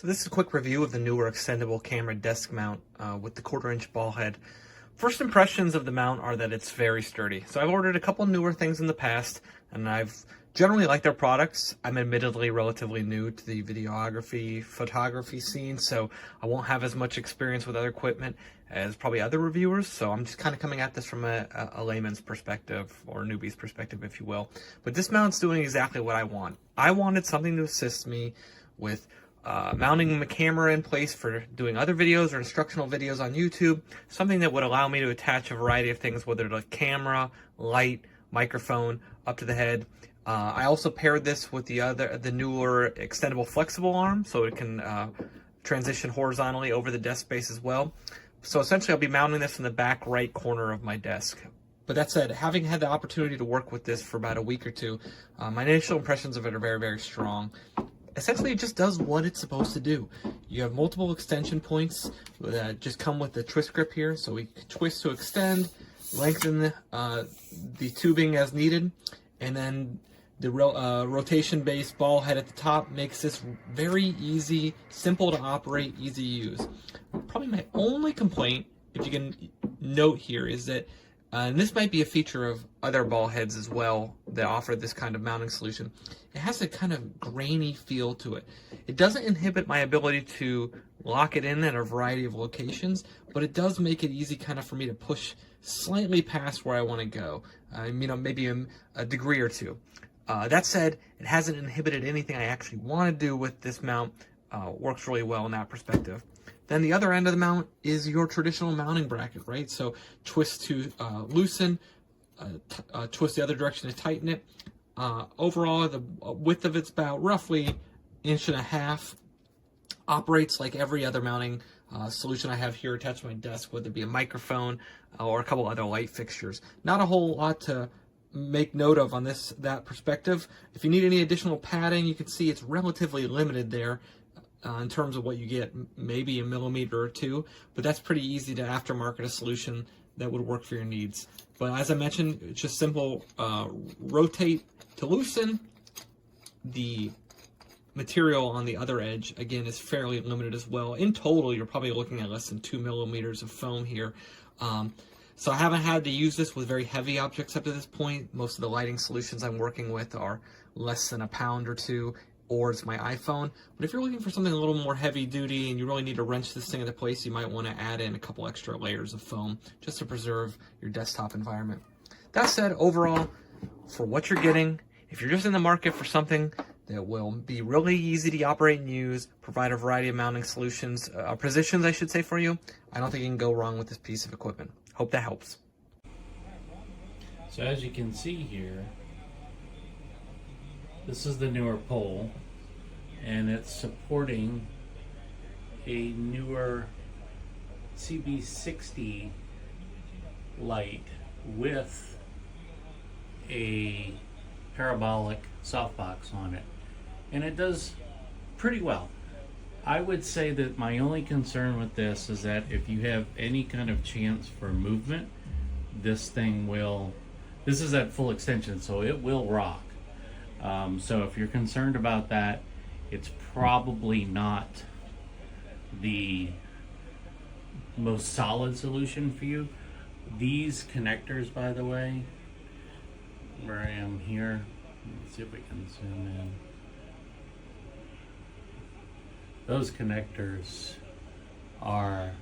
So this is a quick review of the Neewer extendable camera desk mount with the 1/4-inch ball head. First impressions of the mount are that it's very sturdy. So I've ordered a couple Neewer things in the past, and I've generally liked their products. I'm admittedly relatively new to the videography, photography scene, so I won't have as much experience with other equipment as probably other reviewers, so I'm just kind of coming at this from a layman's perspective, or newbie's perspective, if you will. But this mount's doing exactly what I want. I wanted something to assist me with mounting my camera in place for doing other videos or instructional videos on YouTube, something that would allow me to attach a variety of things, whether it's camera, light, microphone, up to the head. I also paired this with the Neewer extendable flexible arm, so it can transition horizontally over the desk space as well. So essentially I'll be mounting this in the back right corner of my desk. But that said, having had the opportunity to work with this for about a week or two, my initial impressions of it are very, very strong. Essentially, it just does what it's supposed to do. You have multiple extension points that just come with the twist grip here, so we can twist to extend, lengthen the tubing as needed, and then the rotation-based ball head at the top makes this very easy, simple to operate, easy to use. Probably my only complaint, if you can note here, is that and this might be a feature of other ball heads as well that offer this kind of mounting solution. It has a kind of grainy feel to it. It doesn't inhibit my ability to lock it in at a variety of locations, but it does make it easy kind of for me to push slightly past where I want to go. Maybe a degree or two. That said, it hasn't inhibited anything I actually want to do with this mount. Works really well in that perspective. Then the other end of the mount is your traditional mounting bracket, right? So twist to loosen, twist the other direction to tighten it. Overall, the width of it's about roughly 1.5 inches. Operates like every other mounting solution I have here attached to my desk, whether it be a microphone or a couple other light fixtures. Not a whole lot to make note of on that perspective. If you need any additional padding, you can see it's relatively limited there. In terms of what you get, maybe a millimeter or two, but that's pretty easy to aftermarket a solution that would work for your needs. But as I mentioned, it's just simple, rotate to loosen. The material on the other edge, again, is fairly limited as well. In total, you're probably looking at less than 2 millimeters of foam here. So I haven't had to use this with very heavy objects up to this point. Most of the lighting solutions I'm working with are less than a pound or two, or it's my iPhone. But if you're looking for something a little more heavy duty and you really need to wrench this thing into place, you might want to add in a couple extra layers of foam just to preserve your desktop environment. That said, overall, for what you're getting, if you're just in the market for something that will be really easy to operate and use, provide a variety of mounting solutions, positions I should say for you, I don't think you can go wrong with this piece of equipment. Hope that helps. So as you can see here, this is the Neewer pole, and it's supporting a Neewer CB60 light with a parabolic softbox on it, and it does pretty well. I would say that my only concern with this is that if you have any kind of chance for movement, this is at full extension, so it will rock. So if you're concerned about that, it's probably not the most solid solution for you. These connectors, by the way, where I am here, let's see if we can zoom in. Those connectors are,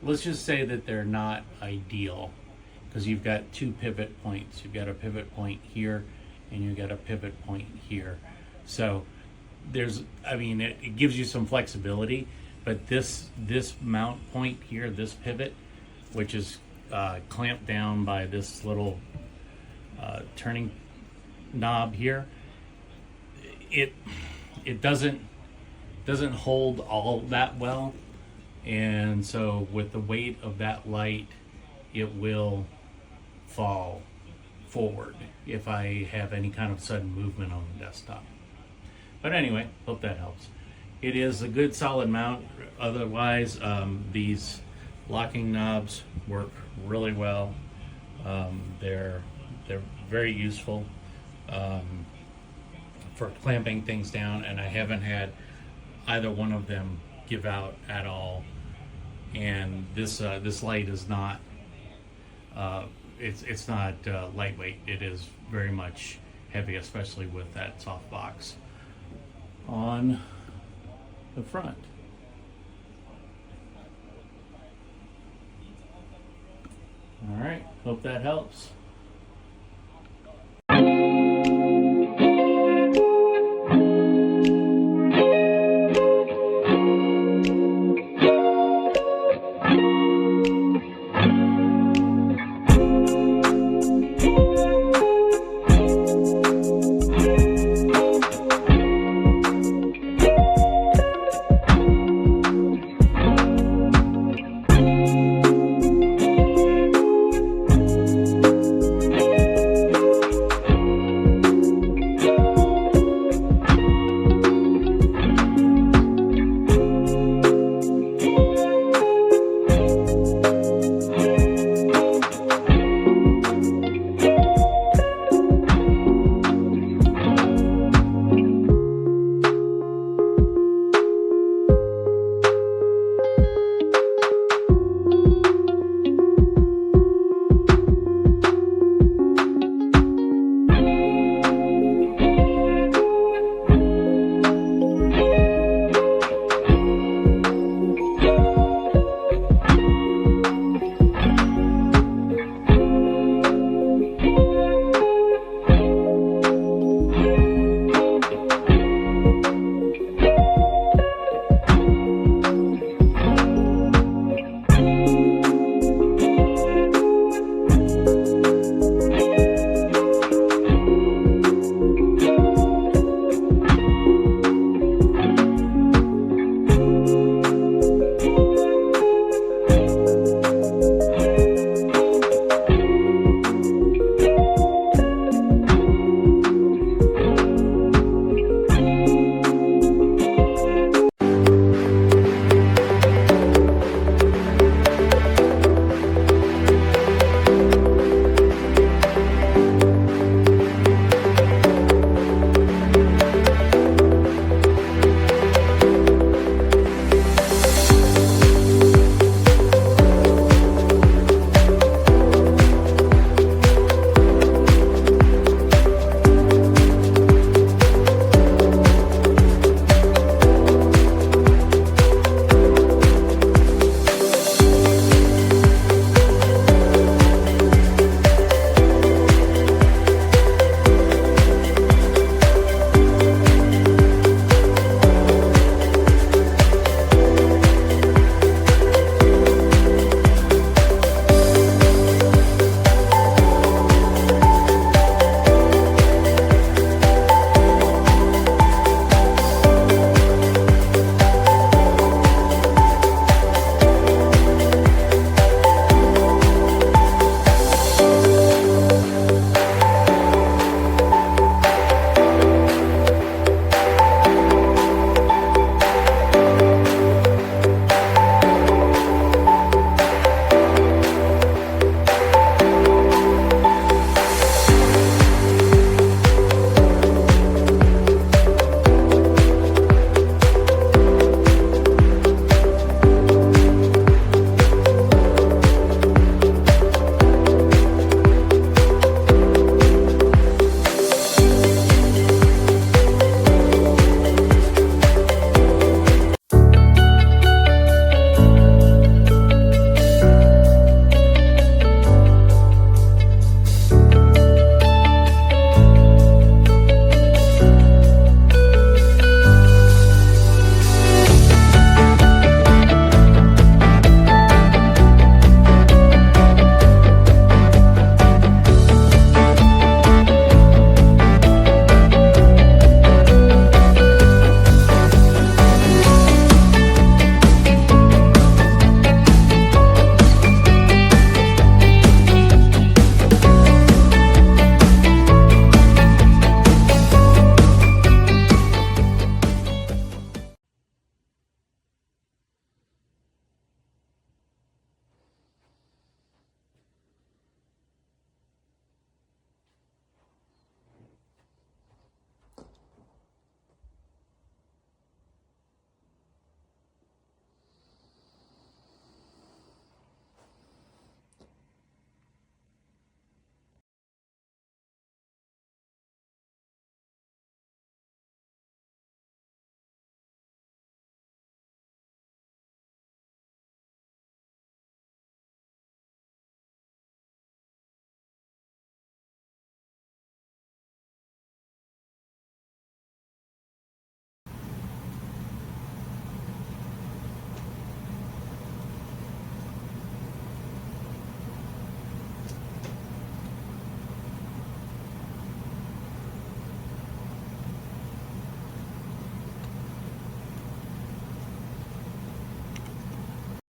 let's just say that they're not ideal, because you've got two pivot points. You've got a pivot point here and you've got a pivot point here. So it gives you some flexibility, but this mount point here, this pivot, which is clamped down by this little turning knob here, it doesn't hold all that well, and so with the weight of that light, it will fall forward if I have any kind of sudden movement on the desktop. But anyway, hope that helps. It is a good solid mount. Otherwise, these locking knobs work really well. They're very useful. for clamping things down, and I haven't had either one of them give out at all. And this light is not it's not lightweight. It is very much heavy, especially with that softbox on the front. All right, hope that helps.